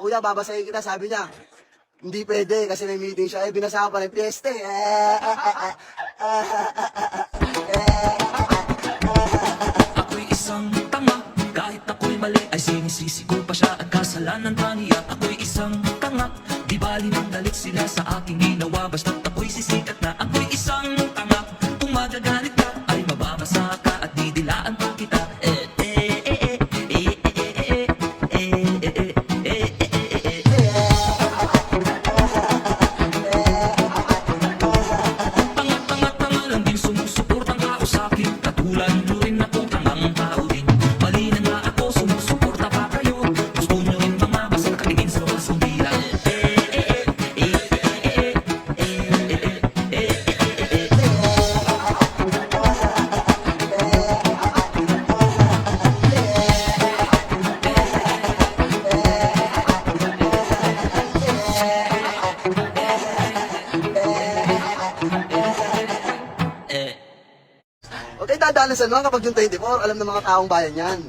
kuya, babasahin kita. Sabi niya, hindi pwede kasi may meeting siya. Eh, binasa pa rin, piyeste. Ako'y isang tanga, kahit ako'y mali ay sinisisi ko pa siya at kasalanan pa niya. Ako'y isang tanga, di bali nang galit sila sa aking ginawa. Basta't ako'y sisikat na. Ako'y isang tanga, kung magagalit ka ay mababasa ka at didilaan pa kita. Tanga-tanga-tanga lang din sumusuportang tao sa'kin. Katulad nyo rin akong tangang tao din. Mali na nga ako, sumusuporta pa kayo. Gusto nyo rin bang mabasa katingin sa mga sumbilang? Huwag kayo dadalasan mga kapag yung 24, alam ng mga taong bayan yan.